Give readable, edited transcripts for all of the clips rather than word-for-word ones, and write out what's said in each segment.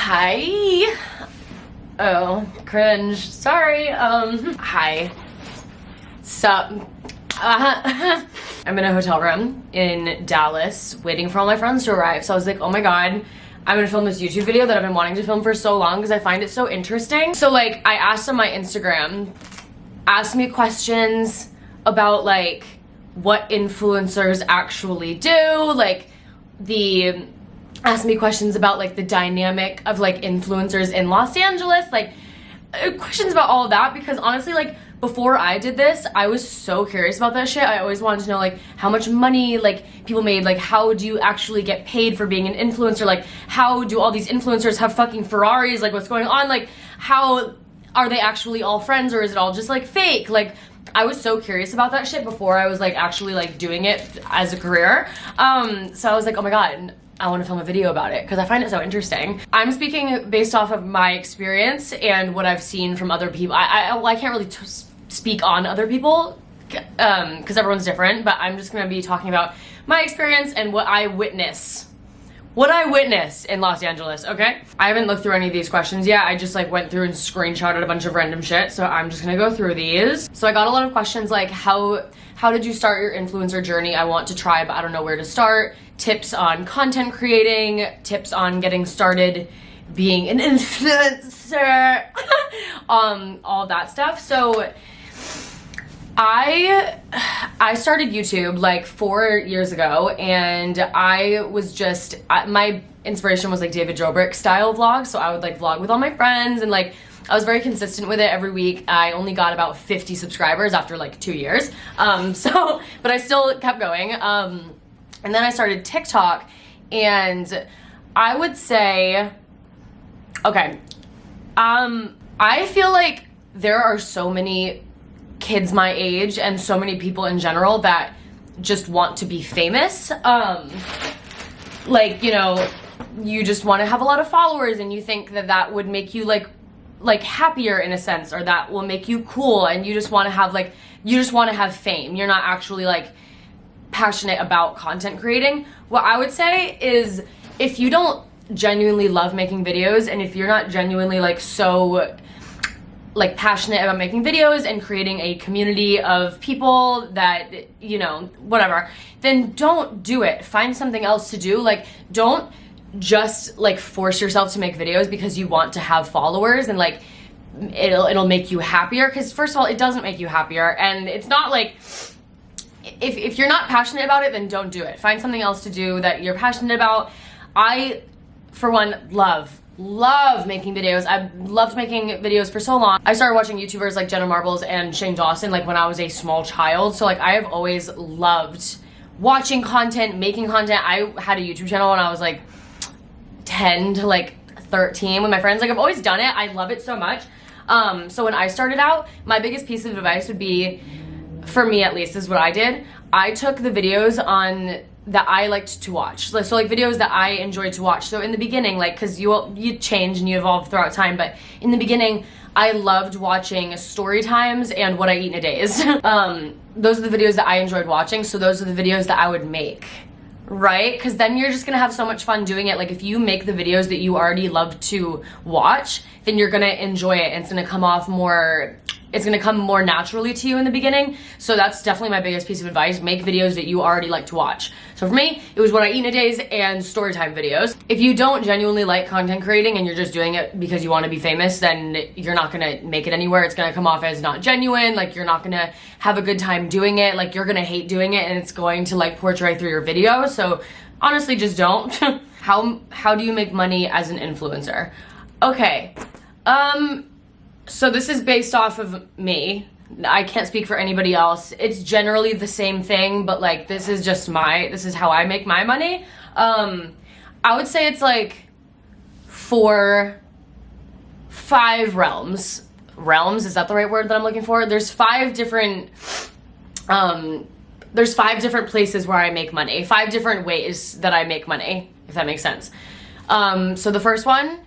Hi. Oh, cringe. Sorry. Hi. Sup? I'm in a hotel room in Dallas waiting for all my friends to arrive. So I was like, oh my god, I'm gonna film this YouTube video that I've been wanting to film for so long because I find it so interesting. So like, I asked on my Instagram, ask me questions about like what influencers actually do, like ask me questions about like the dynamic of like influencers in Los Angeles, like questions about all of that, because honestly, like before I did this, I was so curious about that shit. I always wanted to know like how much money like people made, like how do you actually get paid for being an influencer, like how do all these influencers have fucking Ferraris, like what's going on, like how are they actually all friends or is it all just like fake? Like I was so curious about that shit before I was like actually like doing it as a career. So I was like, oh my god, I want to film a video about it because I find it so interesting. I'm speaking based off of my experience and what I've seen from other people. I can't really speak on other people because everyone's different, but I'm just gonna be talking about my experience and what I witness in Los Angeles, okay? I haven't looked through any of these questions yet. I just like went through and screenshotted a bunch of random shit, so I'm just gonna go through these. So I got a lot of questions like how did you start your influencer journey? I want to try, but I don't know where to start. Tips on content creating, tips on getting started being an influencer, all that stuff. So I started YouTube like 4 years ago, and I was just, my inspiration was like David Dobrik style vlogs. So I would like vlog with all my friends, and like I was very consistent with it every week. I only got about 50 subscribers after like 2 years. But I still kept going. And then I started TikTok, and I would say, okay, I feel like there are so many kids my age and so many people in general that just want to be famous. Like, you know, you just want to have a lot of followers and you think that that would make you like happier in a sense, or that will make you cool, and you just want to have like, you just want to have fame. You're not actually like passionate about content creating. What I would say is, if you don't genuinely love making videos, and if you're not genuinely like so like passionate about making videos and creating a community of people that, you know, whatever, then don't do it. Find something else to do. Like, don't just like force yourself to make videos because you want to have followers and like it'll make you happier, because first of all, it doesn't make you happier, and it's not like, if you're not passionate about it, then don't do it. Find something else to do that you're passionate about. I, for one, love making videos. I've loved making videos for so long. I started watching YouTubers like Jenna Marbles and Shane Dawson like when I was a small child. So like I have always loved watching content, making content. I had a YouTube channel when I was like 10 to like 13 with my friends. Like I've always done it. I love it so much. So when I started out, my biggest piece of advice would be, for me at least, this is what I did. I took the videos that I liked to watch. So like videos that I enjoyed to watch. So in the beginning, like, cause you change and you evolve throughout time, but in the beginning, I loved watching story times and what I eat in a days. Those are the videos that I enjoyed watching. So those are the videos that I would make, right? Cause then you're just gonna have so much fun doing it. Like if you make the videos that you already love to watch, then you're gonna enjoy it, and it's gonna come off more, it's gonna come more naturally to you in the beginning. So that's definitely my biggest piece of advice. Make videos that you already like to watch. So for me, it was what I eat in a days and storytime videos. If you don't genuinely like content creating and you're just doing it because you want to be famous, then you're not gonna make it anywhere. It's gonna come off as not genuine. Like you're not gonna have a good time doing it. Like you're gonna hate doing it, and it's going to like portray through your video. So honestly, just don't. How do you make money as an influencer? Okay. So this is based off of me. I can't speak for anybody else. It's generally the same thing, but like this is how I make my money. I would say it's like 5 realms. Realms, is that the right word that I'm looking for? There's 5 different places where I make money. 5 different ways that I make money, if that makes sense. So the first one,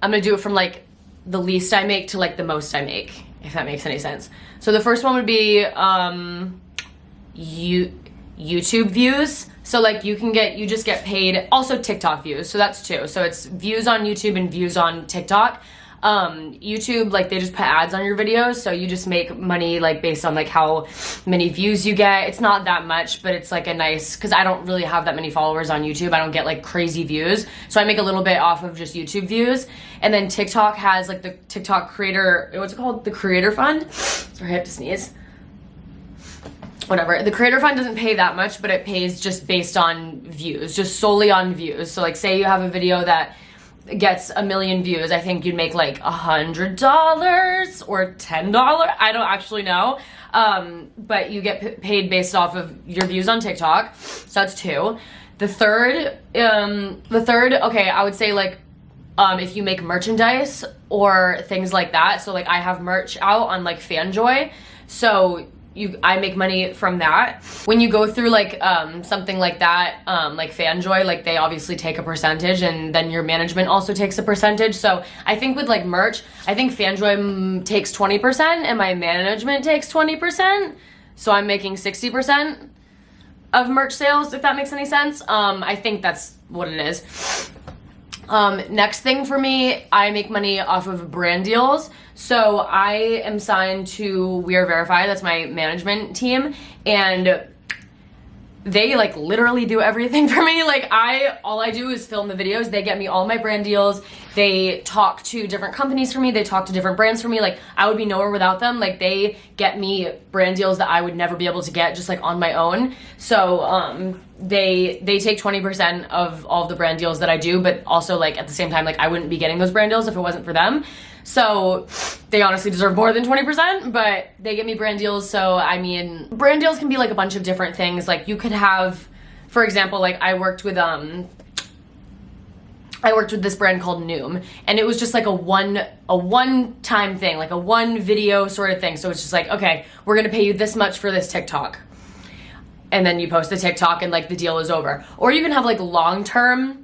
I'm gonna do it from like the least I make to like the most I make, if that makes any sense. So the first one would be YouTube views. So like you just get paid, also TikTok views, so that's two. So it's views on YouTube and views on TikTok. YouTube, like they just put ads on your videos, so you just make money like based on like how many views you get. It's not that much, but it's like a nice, because I don't really have that many followers on YouTube. I don't get like crazy views, so I make a little bit off of just YouTube views. And then TikTok has like the TikTok creator, what's it called? The creator fund. Sorry, I have to sneeze. Whatever. The creator fund doesn't pay that much, but it pays just based on views, just solely on views. So like say you have a video that gets 1 million views, I think you'd make like $100 or $10. I don't actually know. But you get paid based off of your views on TikTok. So that's two. The third, okay, I would say like, if you make merchandise or things like that. So like I have merch out on like Fanjoy. So I make money from that. When you go through like something like that, like Fanjoy, like they obviously take a percentage, and then your management also takes a percentage. So I think with like merch, I think Fanjoy takes 20% and my management takes 20%. So I'm making 60% of merch sales, if that makes any sense. I think that's what it is. Next thing for me, I make money off of brand deals. So I am signed to We Are Verified, that's my management team, and they like literally do everything for me. Like all I do is film the videos. They get me all my brand deals. They talk to different companies for me. They talk to different brands for me. Like I would be nowhere without them. Like they get me brand deals that I would never be able to get just like on my own. So they take 20% of all of the brand deals that I do, but also like at the same time, like I wouldn't be getting those brand deals if it wasn't for them. So they honestly deserve more than 20%, but they get me brand deals. So I mean, brand deals can be like a bunch of different things. Like you could have, for example, like I worked with this brand called Noom, and it was just like a one-time thing, like a one video sort of thing. So it's just like, okay, we're gonna pay you this much for this TikTok. And then you post the TikTok and like the deal is over. Or you can have like long-term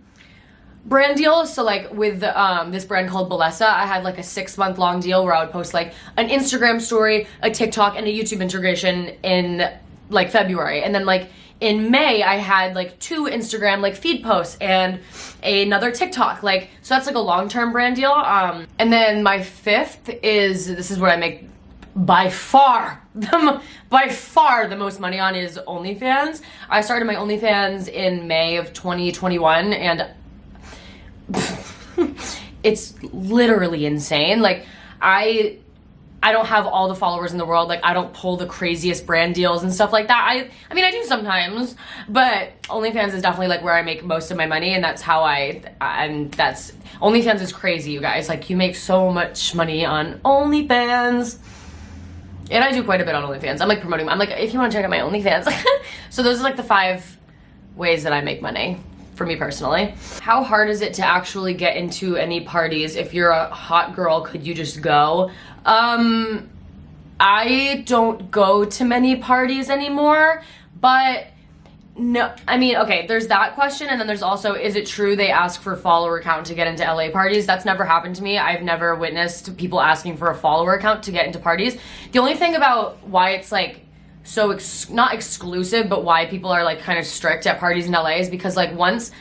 brand deals. So like with this brand called Balesa, I had like a 6-month long deal where I would post like an Instagram story, a TikTok, and a YouTube integration in like February. And then like in May, I had like 2 Instagram like feed posts and another TikTok. Like, so that's like a long-term brand deal. And then my fifth is, this is what I make by far the most money on, is OnlyFans. I started my OnlyFans in May of 2021, and it's literally insane. Like I don't have all the followers in the world. Like I don't pull the craziest brand deals and stuff like that. I mean I do sometimes, but OnlyFans is definitely like where I make most of my money, and that's how OnlyFans is crazy, you guys. Like you make so much money on OnlyFans. And I do quite a bit on OnlyFans. I'm like promoting, I'm like, if you want to check out my OnlyFans. So those are like the 5 ways that I make money for me personally. How hard is it to actually get into any parties? If you're a hot girl, could you just go? I don't go to many parties anymore, but no, I mean, okay, there's that question, and then there's also, is it true they ask for follower count to get into LA parties? That's never happened to me. I've never witnessed people asking for a follower count to get into parties. The only thing about why it's like so not exclusive, but why people are like kind of strict at parties in LA is because like once,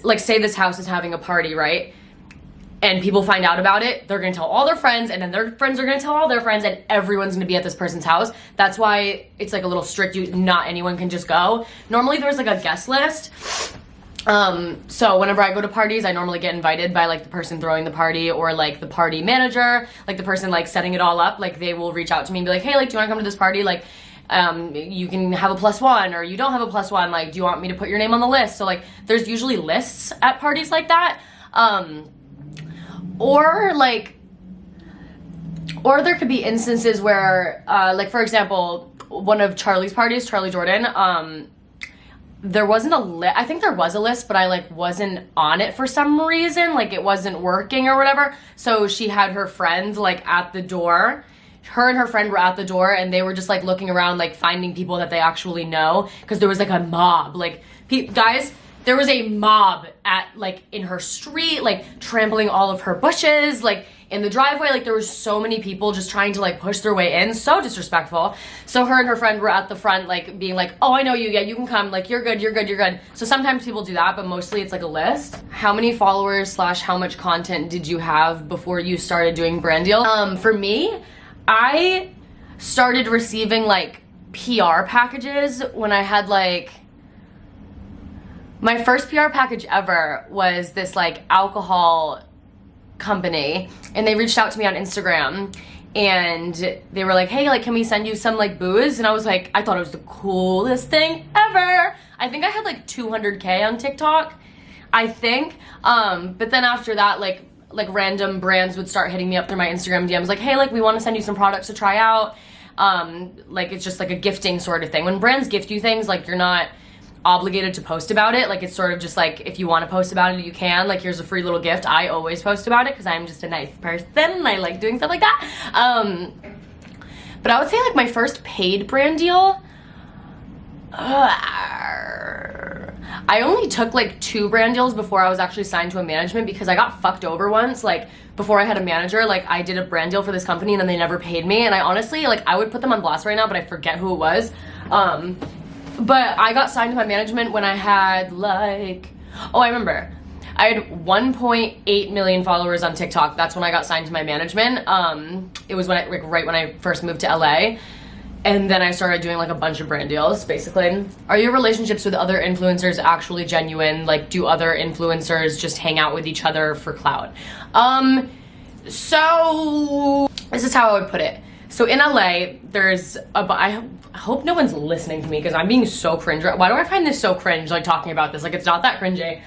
like say this house is having a party, right? And people find out about it, they're gonna tell all their friends, and then their friends are gonna tell all their friends, and everyone's gonna be at this person's house. That's why it's like a little strict. Not anyone can just go. Normally there's like a guest list. So whenever I go to parties, I normally get invited by like the person throwing the party, or like the party manager, like the person like setting it all up. Like they will reach out to me and be like, hey, like do you wanna come to this party? Like you can have a +1, or you don't have a +1. Like, do you want me to put your name on the list? So like there's usually lists at parties like that. Or there could be instances where, like for example, one of Charlie's parties, Charlie Jordan, there wasn't a list. I think there was a list, but I like wasn't on it for some reason. Like it wasn't working or whatever. So she had her friends like at the door. Her and her friend were at the door, and they were just like looking around, like finding people that they actually know, because there was like a mob. Like guys, there was a mob at, like, in her street, like, trampling all of her bushes, like, in the driveway. Like, there was so many people just trying to, like, push their way in. So disrespectful. So her and her friend were at the front, like, being like, oh, I know you, yeah, you can come, like, you're good, you're good, you're good. So sometimes people do that, but mostly it's like a list. How many followers / how much content did you have before you started doing brand deal? For me, I started receiving, like, PR packages when I had, like, my first PR package ever was this, like, alcohol company, and they reached out to me on Instagram, and they were like, hey, like, can we send you some, like, booze? And I was like, I thought it was the coolest thing ever. I think I had, like, 200K on TikTok, I think. But then after that, like random brands would start hitting me up through my Instagram DMs, like, hey, like, we want to send you some products to try out. Like, it's just like a gifting sort of thing. When brands gift you things, like, you're not obligated to post about it. Like, it's sort of just like, if you want to post about it, you can. Like, here's a free little gift. I always post about it because I'm just a nice person and I like doing stuff like that. But I would say, like, my first paid brand deal, I only took, like, 2 brand deals before I was actually signed to a management because I got fucked over once. Like, before I had a manager, like, I did a brand deal for this company and then they never paid me. And I honestly, like, I would put them on blast right now, but I forget who it was. But I got signed to my management when I had, like, oh, I remember. I had 1.8 million followers on TikTok. That's when I got signed to my management. It was when I, like, right when I first moved to LA. And then I started doing, like, a bunch of brand deals, basically. Are your relationships with other influencers actually genuine? Like, do other influencers just hang out with each other for clout? So this is how I would put it. So in LA, there's I hope no one's listening to me because I'm being so cringe. Why do I find this so cringe, like, talking about this? Like, it's not that cringy.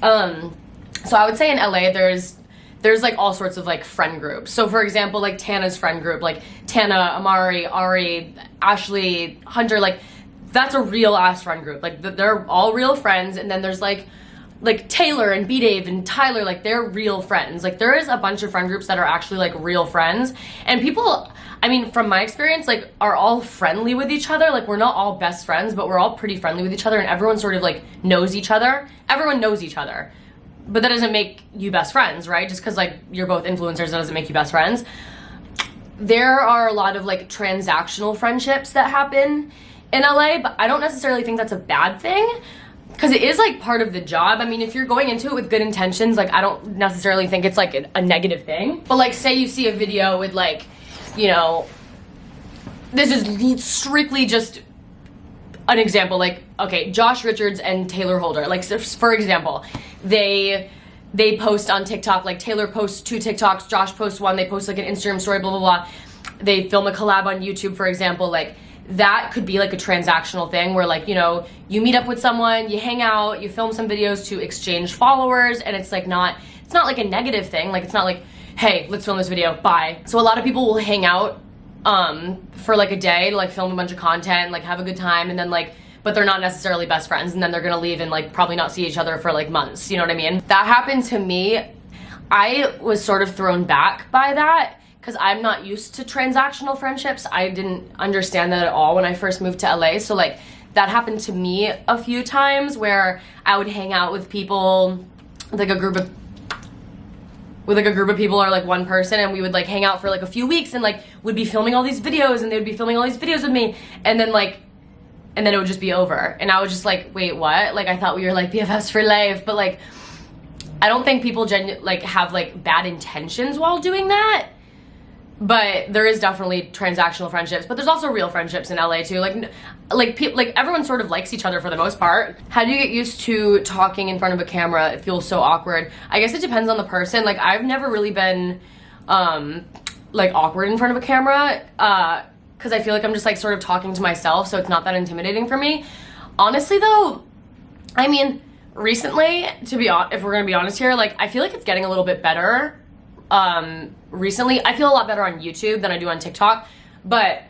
So I would say in LA, there's like all sorts of, like, friend groups. So for example, like, Tana's friend group, like Tana, Amari, Ari, Ashley, Hunter, like, that's a real ass friend group. Like, they're all real friends. And then there's like Taylor and B-Dave and Tyler, like, they're real friends. Like, there is a bunch of friend groups that are actually, like, real friends. And people, I mean, from my experience, like, are all friendly with each other. Like, we're not all best friends, but we're all pretty friendly with each other, and everyone sort of, like, knows each other. Everyone knows each other. But that doesn't make you best friends, right? Just because, like, you're both influencers, that doesn't make you best friends. There are a lot of, like, transactional friendships that happen in LA, but I don't necessarily think that's a bad thing. Because it is, like, part of the job. I mean, if you're going into it with good intentions, like, I don't necessarily think it's, like, a negative thing. But, like, say you see a video with, like, you know, this is strictly just an example. Like, okay, Josh Richards and Taylor Holder. Like, so for example, they post on TikTok. Like, Taylor posts 2 TikToks, Josh posts 1. They post, like, an Instagram story, blah, blah, blah. They film a collab on YouTube, for example. Like, that could be, like, a transactional thing where, like, you know, you meet up with someone, you hang out, you film some videos to exchange followers, and it's, like, it's not like a negative thing. Like, it's not like, hey, let's film this video, bye. So a lot of people will hang out for, like, a day to, like, film a bunch of content, like, have a good time, and then, like, but they're not necessarily best friends, and then they're gonna leave and, like, probably not see each other for, like, months, you know what I mean? That happened to me. I was sort of thrown back by that, because I'm not used to transactional friendships. I didn't understand that at all when I first moved to LA. So, like, that happened to me a few times where I would hang out with people, like a group of people or, like, one person, and we would, like, hang out for, like, a few weeks and, like, would be filming all these videos, and they would be filming all these videos with me, and then, like, and then it would just be over. And I was just like, wait, what? Like, I thought we were, like, BFFs for life. But, like, I don't think people have, like, bad intentions while doing that. But there is definitely transactional friendships, but there's also real friendships in LA too. Like everyone sort of likes each other for the most part. How do you get used to talking in front of a camera? It feels so awkward. I guess it depends on the person. Like, I've never really been like, awkward in front of a camera because I feel like I'm just, like, sort of talking to myself, so it's not that intimidating for me. Honestly though, I mean, recently, if we're gonna be honest here, like, I feel like it's getting a little bit better. Recently, I feel a lot better on YouTube than I do on TikTok, but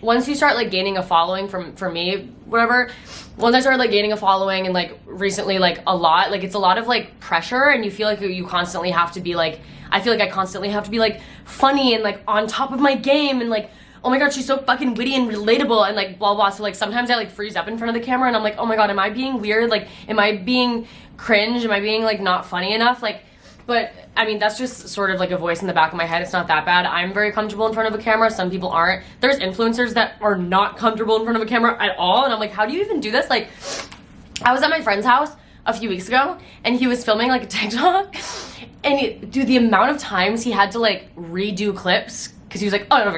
once you start, like, gaining a following for me, whatever, once I started, like, gaining a following and, like, recently, like, a lot, like, it's a lot of, like, pressure, and you feel like you constantly have to be, like, I feel like I constantly have to be, like, funny and, like, on top of my game and, like, oh my god, she's so fucking witty and relatable and like blah blah. So like sometimes I like freeze up in front of the camera and I'm like, oh my god, am I being weird? Like, am I being cringe? Am I being like not funny enough? Like, but I mean, that's just sort of like a voice in the back of my head. It's not that bad. I'm very comfortable in front of a camera. Some people aren't. There's influencers that are not comfortable in front of a camera at all. And I'm like, how do you even do this? Like, I was at my friend's house a few weeks ago and he was filming like a TikTok and dude, the amount of times he had to like redo clips because he was like, oh, I don't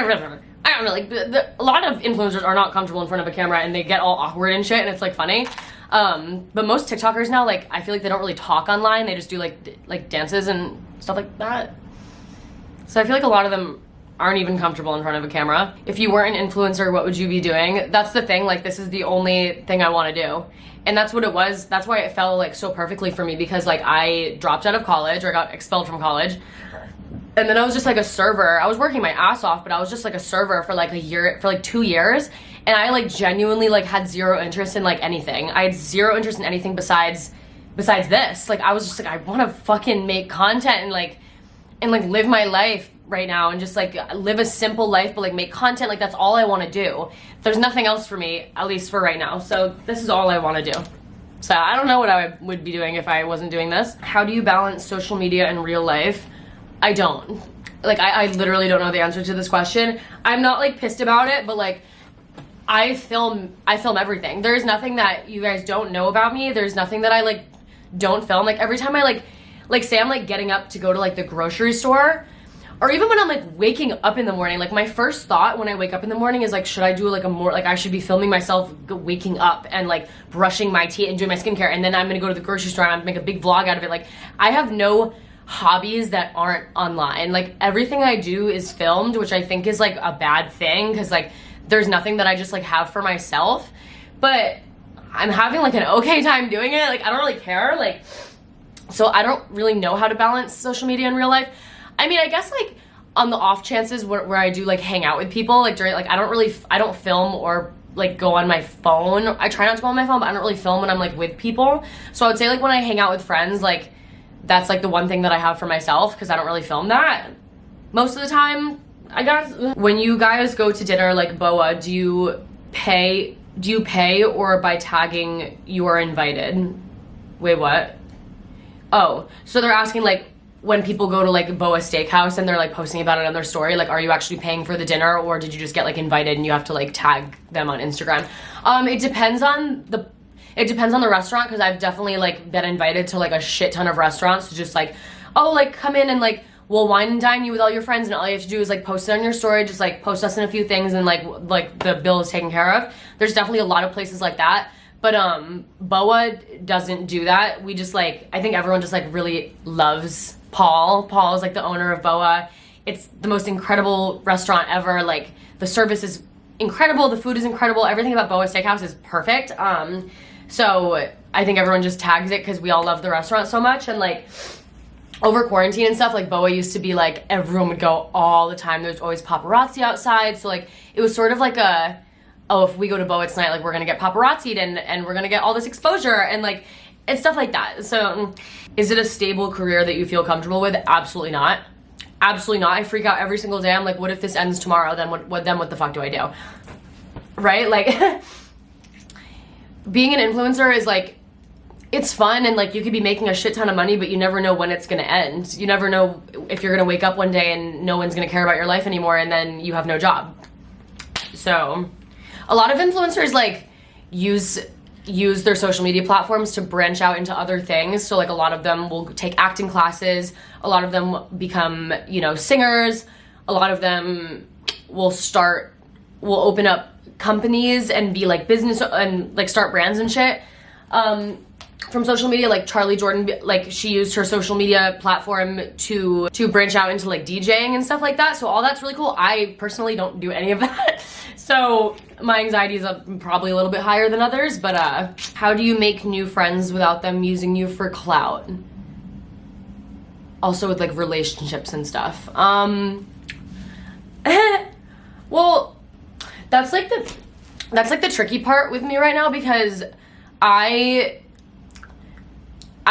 know, like a lot of influencers are not comfortable in front of a camera and they get all awkward and shit and it's like funny. But most TikTokers now, like, I feel like they don't really talk online. They just do like dances and stuff like that. So I feel like a lot of them aren't even comfortable in front of a camera. If you weren't an influencer, what would you be doing? That's the thing, like, this is the only thing I want to do. And that's what it was. That's why it fell like so perfectly for me because like I dropped out of college or I got expelled from college. And then I was just like a server. I was working my ass off, but I was just like a server for like a year, for like 2 years. And I like genuinely like had zero interest in like anything. I had zero interest in anything besides this. Like I was just like, I want to fucking make content and like live my life right now and just like live a simple life, but like make content. Like that's all I want to do. There's nothing else for me, at least for right now. So this is all I want to do. So I don't know what I would be doing if I wasn't doing this. How do you balance social media and real life? I don't. Like I literally don't know the answer to this question. I'm not like pissed about it, but like I film everything. There's nothing that you guys don't know about me. There's nothing that I like don't film. Like every time I like say I'm like getting up to go to like the grocery store, or even when I'm like waking up in the morning, like my first thought when I wake up in the morning is like, should I do like a more, like I should be filming myself waking up and like brushing my teeth and doing my skincare, and then I'm gonna go to the grocery store and I'm gonna make a big vlog out of it. Like I have no hobbies that aren't online. Like everything I do is filmed, which I think is like a bad thing because like there's nothing that I just like have for myself, but I'm having like an okay time doing it. Like I don't really care. Like, so I don't really know how to balance social media and real life. I mean, I guess like on the off chances where I do like hang out with people, like during, like I don't film or like go on my phone. I try not to go on my phone, but I don't really film when I'm like with people. So I would say like when I hang out with friends, like that's like the one thing that I have for myself because I don't really film that most of the time, I guess. When you guys go to dinner like BOA, do you pay or by tagging you are invited? Wait, what? Oh, so they're asking like when people go to like BOA Steakhouse and they're like posting about it on their story, like are you actually paying for the dinner or did you just get like invited and you have to like tag them on Instagram? It depends on the restaurant because I've definitely like been invited to like a shit ton of restaurants to just like, oh, like come in and like we'll wine and dine you with all your friends and all you have to do is like post it on your story, just like post us in a few things and like the bill is taken care of. There's definitely a lot of places like that, but BOA doesn't do that. We just like, I think everyone just like really loves Paul. Paul is like the owner of BOA. It's the most incredible restaurant ever. Like the service is incredible, the food is incredible, everything about BOA Steakhouse is perfect. So I think everyone just tags it because we all love the restaurant so much. And like over quarantine and stuff, like BOA used to be like everyone would go all the time. There's always paparazzi outside. So like it was sort of like a, oh, if we go to BOA tonight, like we're gonna get paparazzi'd and we're gonna get all this exposure and like and stuff like that. So is it a stable career that you feel comfortable with? Absolutely not. Absolutely not. I freak out every single day. I'm like, what if this ends tomorrow? Then what the fuck do I do? Right? Like being an influencer is like, it's fun and like you could be making a shit ton of money, but you never know when it's gonna end. You never know if you're gonna wake up one day and no one's gonna care about your life anymore and then you have no job. So a lot of influencers like use their social media platforms to branch out into other things. So like a lot of them will take acting classes, a lot of them become, you know, singers, a lot of them will open up companies and be like business and like start brands and shit from social media. Like Charlie Jordan, like she used her social media platform to branch out into like DJing and stuff like that. So all that's really cool. I personally don't do any of that. So my anxiety is probably a little bit higher than others, but how do you make new friends without them using you for clout? Also with like relationships and stuff. Well, that's like the tricky part with me right now because I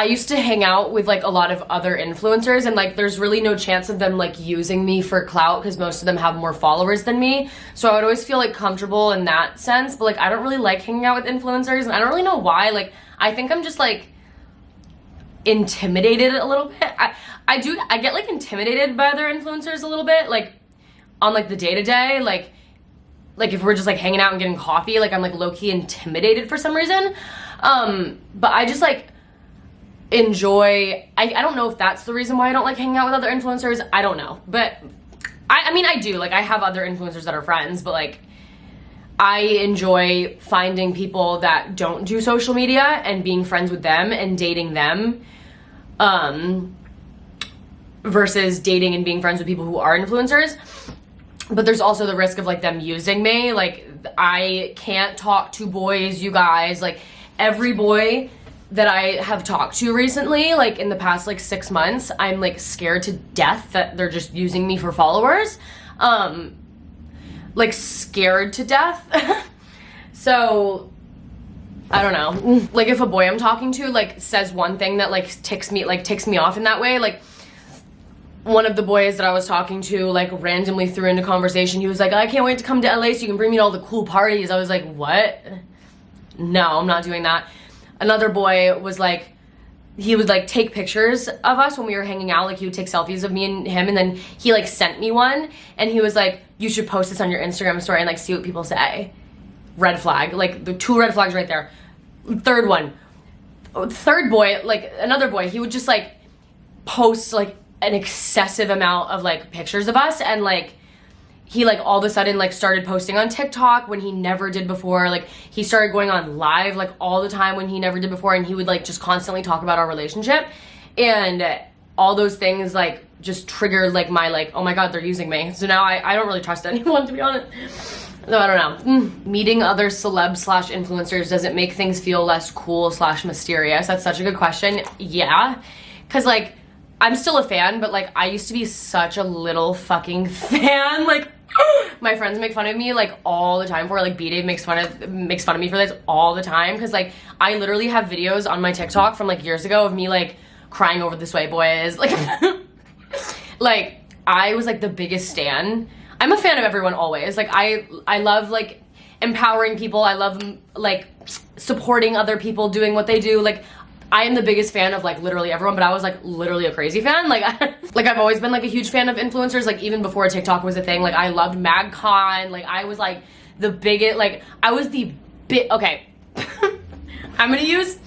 I used to hang out with like a lot of other influencers, and like there's really no chance of them like using me for clout because most of them have more followers than me. So I would always feel like comfortable in that sense, but like I don't really like hanging out with influencers, and I don't really know why. Like I think I'm just like intimidated a little bit. I get like intimidated by other influencers a little bit, like on like the day-to-day, like if we're just like hanging out and getting coffee, like I'm like low-key intimidated for some reason. But I just like enjoy, I don't know if that's the reason why I don't like hanging out with other influencers. I don't know, but I mean I do, like I have other influencers that are friends, but like I enjoy finding people that don't do social media and being friends with them and dating them, versus dating and being friends with people who are influencers. But there's also the risk of like them using me. Like I can't talk to boys, you guys. Like every boy that I have talked to recently, like in the past like 6 months, I'm like scared to death that they're just using me for followers. Like scared to death. So I don't know. Like if a boy I'm talking to like says one thing that like ticks me off in that way, like one of the boys that I was talking to like randomly threw into conversation. He was like, I can't wait to come to LA so you can bring me to all the cool parties. I was like, what? No, I'm not doing that. Another boy was like, he would like take pictures of us when we were hanging out. Like he would take selfies of me and him, and then he like sent me one, and he was like, you should post this on your Instagram story and like see what people say. Red flag. Like the 2 red flags right there. Third boy, like another boy, he would just like post like an excessive amount of like pictures of us, and like he like all of a sudden like started posting on TikTok when he never did before. Like he started going on live like all the time when he never did before, and he would like just constantly talk about our relationship, and all those things like just triggered like my like, oh my god, they're using me. So now I don't really trust anyone, to be honest. No, I don't know. Meeting other celebs/influencers, does it make things feel less cool/mysterious? That's such a good question. Yeah, because like I'm still a fan, but like I used to be such a little fucking fan. Like my friends make fun of me like all the time for it. Like B-Dave makes fun of me for this all the time, because like I literally have videos on my TikTok from like years ago of me like crying over the Sway Boys. Like like I was like the biggest stan. I'm a fan of everyone always. Like I love like empowering people. I love like supporting other people doing what they do. Like I am the biggest fan of like literally everyone, but I was like literally a crazy fan. Like like I've always been like a huge fan of influencers, like even before TikTok was a thing. Like I loved MagCon. Like I was like the biggest, like I was the okay. I'm gonna use,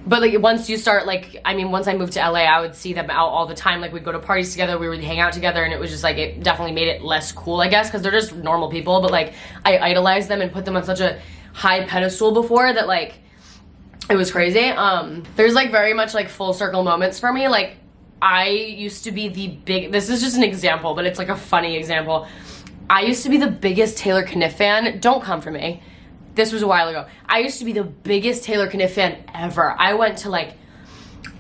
but like once you start like, I mean, once I moved to LA, I would see them out all the time. Like we'd go to parties together, we would hang out together, and it was just like, it definitely made it less cool, I guess, because they're just normal people. But like I idolized them and put them on such a high pedestal before that like it was crazy. There's like very much like full circle moments for me. Like I used to be this is just an example, but it's like a funny example. I used to be the biggest Taylor Kniff fan. Don't come for me. This was a while ago. I used to be the biggest Taylor Kniff fan ever. I went to like,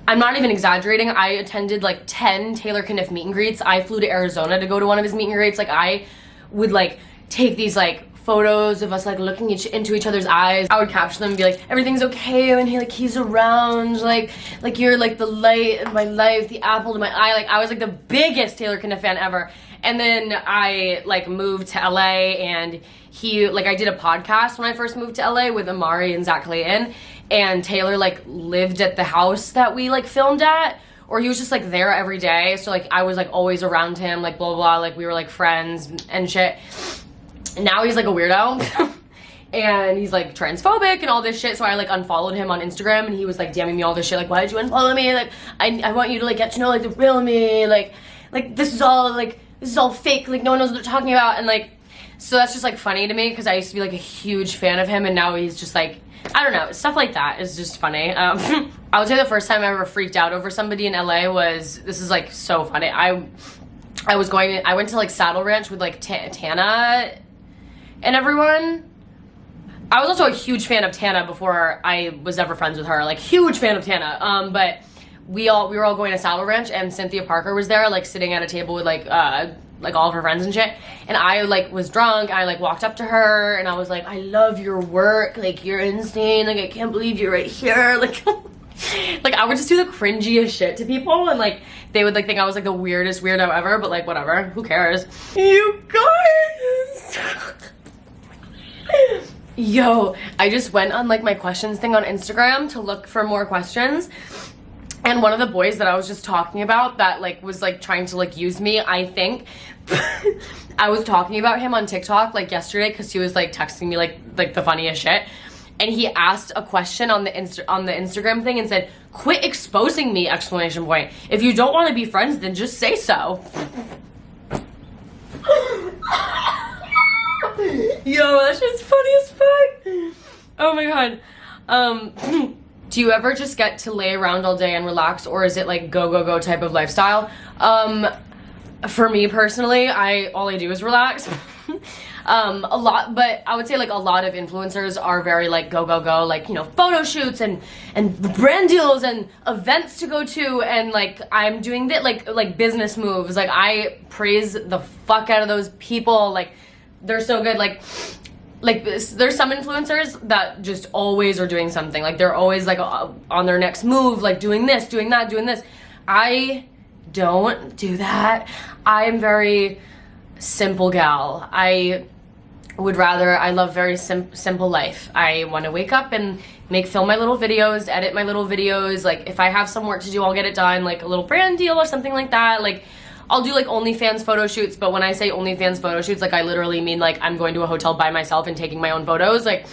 I'm not even exaggerating, I attended like 10 Taylor Kniff meet and greets. I flew to Arizona to go to one of his meet and greets. Like I would like take these like photos of us like looking into each other's eyes. I would capture them and be like, everything's okay when he's around, like you're like the light of my life, the apple to my eye. Like I was like the biggest Taylor Kniff fan ever. And then I like moved to LA, and I did a podcast when I first moved to LA with Amari and Zach Clayton, and Taylor like lived at the house that we like filmed at, or he was just like there every day. So like I was like always around him, like blah blah, like we were like friends and shit. And now he's like a weirdo. And he's like transphobic and all this shit, so I like unfollowed him on Instagram, and he was like DMing me all this shit, like, why did you unfollow me? Like I want you to like get to know like the real me, like this is all fake, like no one knows what they're talking about. And like, so that's just like funny to me, because I used to be like a huge fan of him, and now he's just like, I don't know, stuff like that is just funny. I would say the first time I ever freaked out over somebody in LA was, this is like so funny, I went to like Saddle Ranch with like Tana and everyone. I was also a huge fan of Tana before I was ever friends with her, like huge fan of Tana. But we were all going to Saddle Ranch, and Cynthia Parker was there, like sitting at a table with like all of her friends and shit. And I like was drunk. I like walked up to her, and I was like, I love your work. Like you're insane. Like I can't believe you're right here. Like Like, I would just do the cringiest shit to people, and like they would like think I was like the weirdest weirdo ever, but like whatever, who cares? You guys. Yo, I just went on like my questions thing on Instagram to look for more questions, and one of the boys that I was just talking about that like was like trying to like use me, I think I was talking about him on TikTok like yesterday because he was like texting me like the funniest shit, and he asked a question on the Instagram thing and said, "Quit exposing me!" Exclamation point. If you don't want to be friends, then just say so. Yo, that shit's funny as fuck. Oh my god. Do you ever just get to lay around all day and relax, or is it like go go go type of lifestyle? For me personally, all I do is relax. A lot, but I would say like a lot of influencers are very like go go go, like, you know, photo shoots and brand deals and events to go to, and like I'm doing that like business moves. Like, I praise the fuck out of those people. Like, they're so good. Like there's some influencers that just always are doing something. Like, they're always like on their next move, like doing this, doing that, doing this. I don't do that. I am very simple gal. I love very simple life. I want to wake up and film my little videos, edit my little videos. Like, if I have some work to do, I'll get it done, like a little brand deal or something like that. Like, I'll do like OnlyFans photo shoots, but when I say OnlyFans photo shoots, like I literally mean like I'm going to a hotel by myself and taking my own photos. Like,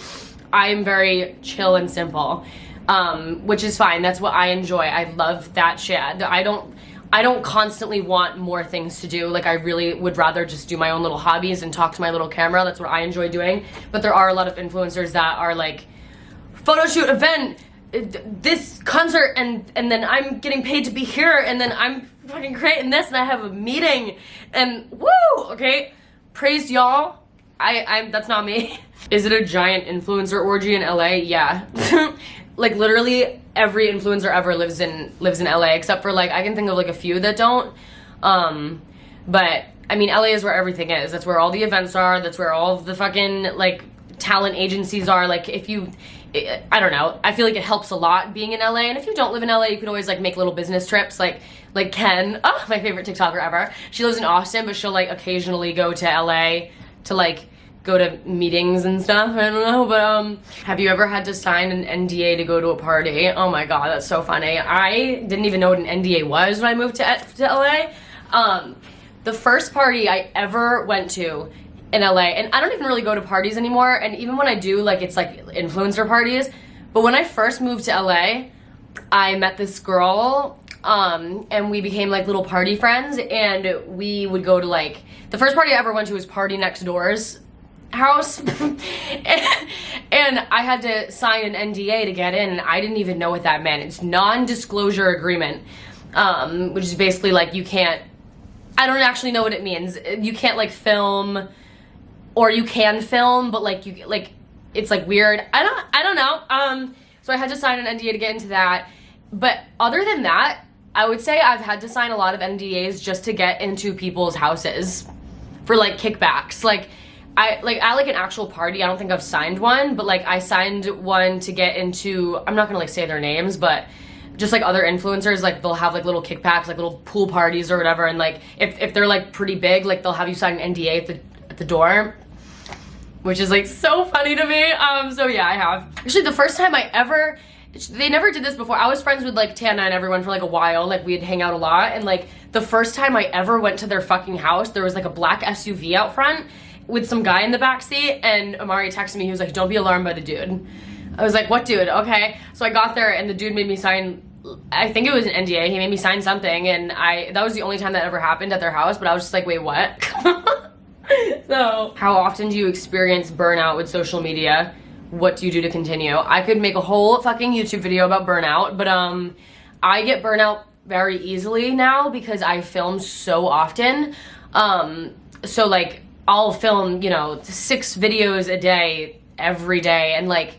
I'm very chill and simple, which is fine. That's what I enjoy. I love that shit. I don't constantly want more things to do. Like, I really would rather just do my own little hobbies and talk to my little camera. That's what I enjoy doing. But there are a lot of influencers that are like, photo shoot, event, this concert, and then I'm getting paid to be here, and then I'm fucking creating this, and I have a meeting, and woo, okay? Praise y'all. That's not me. Is it a giant influencer orgy in LA? Yeah. Like, literally every influencer ever lives in LA, except for like I can think of like a few that don't. But I mean, LA is where everything is. That's where all the events are. That's where all of the fucking like talent agencies are. Like, I don't know, I feel like it helps a lot being in LA. And if you don't live in LA, you can always like make little business trips. Like Ken, oh, my favorite TikToker ever. She lives in Austin, but she'll like occasionally go to LA to like go to meetings and stuff. I don't know, but have you ever had to sign an NDA to go to a party? Oh my god, that's so funny. I didn't even know what an NDA was when I moved to LA. The first party I ever went to in LA, and I don't even really go to parties anymore, and even when I do, like, it's like influencer parties. But when I first moved to LA, I met this girl, and we became like little party friends, and we would go to like, the first party I ever went to was Party Next Door's house. and I had to sign an NDA to get in, and I didn't even know what that meant. It's non-disclosure agreement, which is basically like you can't, I don't actually know what it means. You can't like film, or you can film, but like you like, it's like weird. I don't know. So I had to sign an NDA to get into that. But other than that, I would say I've had to sign a lot of NDAs just to get into people's houses for like kickbacks. Like I like an actual party, I don't think I've signed one, but like I signed one to get into, I'm not gonna like say their names, but just like other influencers, like they'll have like little kickbacks, like little pool parties or whatever, and like if they're like pretty big, like they'll have you sign an NDA at the door, which is like so funny to me. So yeah, I have. Actually, the first time they never did this before. I was friends with like Tana and everyone for like a while, like we'd hang out a lot, and like the first time I ever went to their fucking house, there was like a black SUV out front with some guy in the back seat, and Amari texted me, he was like, "Don't be alarmed by the dude." I was like, "What dude?" Okay. So I got there and the dude made me sign, I think it was an NDA, he made me sign something, and that was the only time that ever happened at their house, but I was just like, wait, what? So, how often do you experience burnout with social media? What do you do to continue? I could make a whole fucking YouTube video about burnout, but I get burnout very easily now because I film so often. So like I'll film, 6 videos a day every day, and like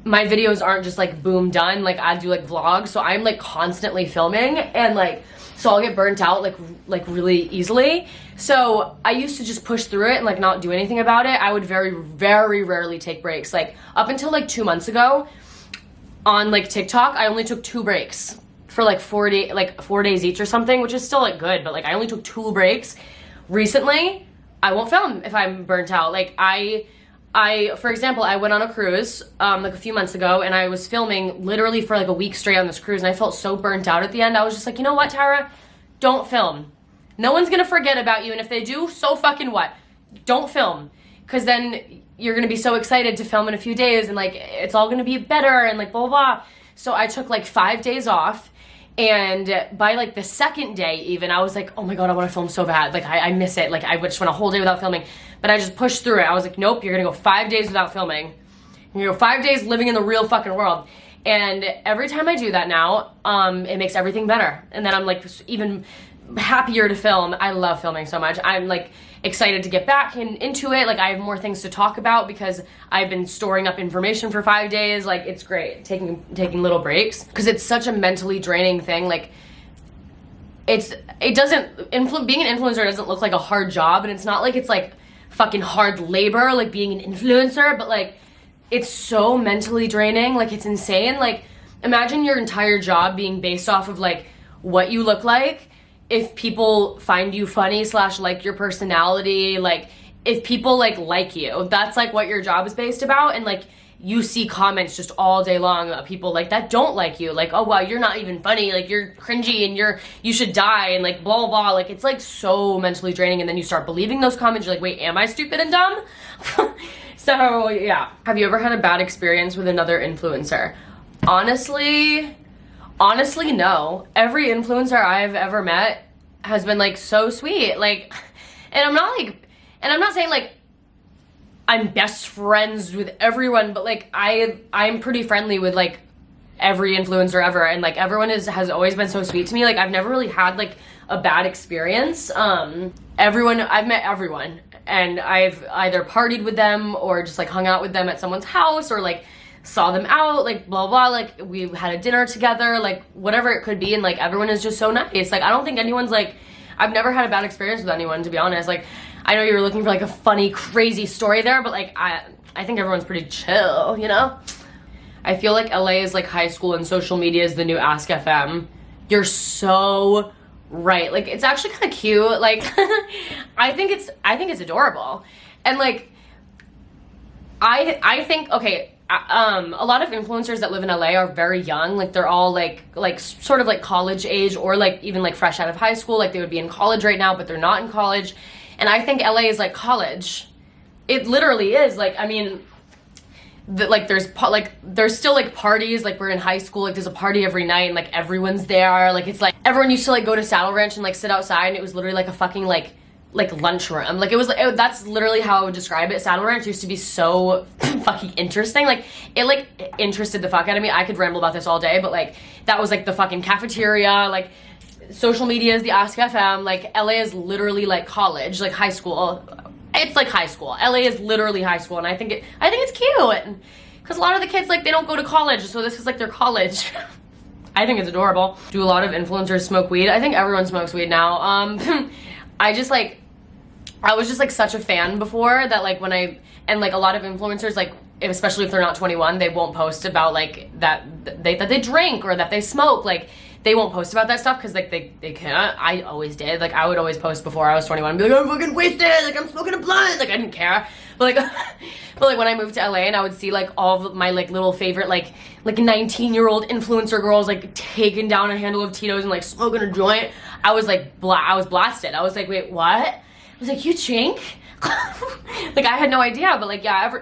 my videos aren't just like boom done, like I do like vlogs, so I'm like constantly filming, and like so I'll get burnt out like really easily. So I used to just push through it and like not do anything about it. I would very, very rarely take breaks. Like up until like 2 months ago, on like TikTok, I only took 2 breaks for like 4 days each or something, which is still like good, but like I only took 2 breaks. Recently, I won't film if I'm burnt out. Like for example, I went on a cruise like a few months ago, and I was filming literally for like a week straight on this cruise, and I felt so burnt out at the end. I was just like, you know what, Tara? Don't film. No one's gonna forget about you, and if they do, so fucking what? Don't film. Because then you're gonna be so excited to film in a few days, and like it's all gonna be better, and like blah, blah, blah. So I took like 5 days off, and by like the second day even, I was like, oh my God, I wanna film so bad. Like I miss it. Like I just went a whole day without filming. But I just pushed through it. I was like, nope, you're gonna go 5 days without filming. You're gonna go 5 days living in the real fucking world. And every time I do that now, it makes everything better. And then I'm like even happier to film. I love filming so much. I'm like excited to get back into it. Like I have more things to talk about because I've been storing up information for 5 days. Like it's great taking little breaks, because it's such a mentally draining thing. Like being an influencer doesn't look like a hard job, and it's not like it's like fucking hard labor like being an influencer, but like it's so mentally draining. Like it's insane. Like imagine your entire job being based off of like what you look like, if people find you funny / like your personality, like if people like you, that's like what your job is based about. And like you see comments just all day long of people like that don't like you, like, oh wow, you're not even funny, like you're cringy and you should die, and like blah blah blah. Like it's like so mentally draining, and then you start believing those comments. You're like, wait, am I stupid and dumb? So yeah. Have you ever had a bad experience with another influencer? Honestly no. Every influencer I've ever met has been like so sweet. Like, and I'm not saying like I'm best friends with everyone, but like I'm pretty friendly with like every influencer ever, and like everyone has always been so sweet to me. Like I've never really had like a bad experience. I've met everyone, and I've either partied with them or just like hung out with them at someone's house, or like saw them out, like blah blah, like we had a dinner together, like whatever it could be, and like everyone is just so nice. Like I don't think anyone's like, I've never had a bad experience with anyone, to be honest. Like I know you were looking for like a funny crazy story there, but like I think everyone's pretty chill, you know? I feel like LA is like high school, and social media is the new Ask FM. You're so right. Like it's actually kind of cute. Like I think it's adorable. And like I think, okay, a lot of influencers that live in LA are very young. Like they're all like sort of like college age, or like even like fresh out of high school. Like they would be in college right now, but they're not in college. And I think LA is like college. It literally is. Like, I mean, there's still like parties. Like we're in high school. Like there's a party every night, and like everyone's there. Like it's like everyone used to like go to Saddle Ranch and like sit outside, and it was literally like a fucking like lunchroom. Like it was like, that's literally how I would describe it. Saddle Ranch used to be so fucking interesting. Like it like interested the fuck out of me. I could ramble about this all day, but like that was like the fucking cafeteria. Like social media is the Ask FM. Like LA is literally like college, like high school. It's like high school. LA is literally high school, and I think it's cute, because a lot of the kids like they don't go to college, so this is like their college. I think it's adorable. Do a lot of influencers smoke weed? I think everyone smokes weed now. I was just like such a fan before that, like and like a lot of influencers, like especially if they're not 21, they won't post about like that they drink or that they smoke. Like they won't post about that stuff because like they can't. I always did. Like I would always post before I was 21 and be like, I'm fucking wasted, like I'm smoking a blunt. Like I didn't care. But like when I moved to LA and I would see like all of my like little favorite like 19-year-old influencer girls like taking down a handle of Tito's and like smoking a joint, I was like I was blasted. I was like, wait, what? I was like, you drink? Like I had no idea. But like yeah,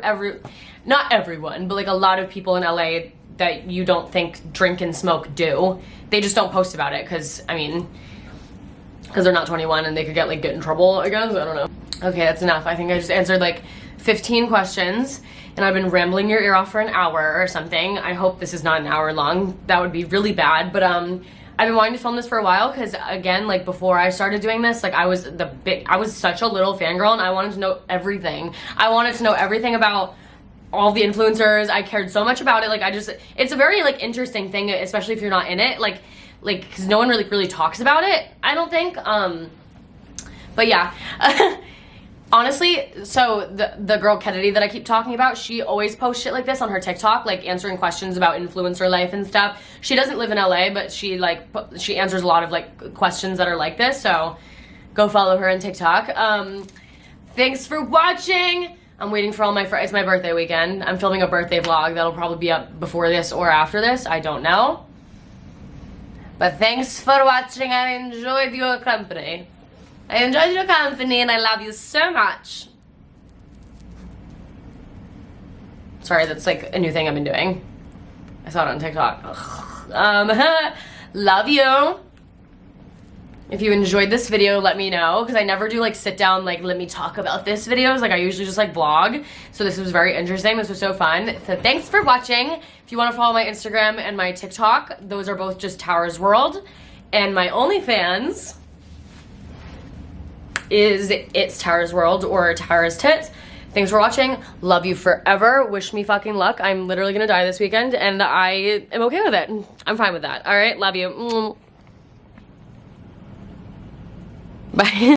not everyone, but like a lot of people in LA that you don't think drink and smoke do. They just don't post about it because they're not 21 and they could get in trouble, I guess. I don't know. Okay, that's enough. I think I just answered like 15 questions, and I've been rambling your ear off for an hour or something. I hope this is not an hour long. That would be really bad. But I've been wanting to film this for a while because, again, like before I started doing this, like I was such a little fangirl, and I wanted to know everything. I wanted to know everything about all the influencers. I cared so much about it. Like it's a very like interesting thing, especially if you're not in it. Like because no one really talks about it, I don't think. But yeah. Honestly, so the girl Kennedy that I keep talking about, she always posts shit like this on her TikTok, like answering questions about influencer life and stuff. She doesn't live in LA, but she answers a lot of like questions that are like this, so go follow her on TikTok. Thanks for watching. I'm waiting for all my friends. It's my birthday weekend. I'm filming a birthday vlog that'll probably be up before this or after this. I don't know. But thanks for watching. I enjoyed your company. I enjoyed your company and I love you so much. Sorry, that's like a new thing I've been doing. I saw it on TikTok. Love you. If you enjoyed this video, let me know, because I never do like sit down, like let me talk about this videos. Like I usually just like vlog. So this was very interesting. This was so fun. So thanks for watching. If you want to follow my Instagram and my TikTok, those are both just taraswrld. And my OnlyFans is itstaraswrld or Tara's Tits. Thanks for watching. Love you forever. Wish me fucking luck. I'm literally gonna die this weekend and I am okay with it. I'm fine with that. All right, love you. Bye.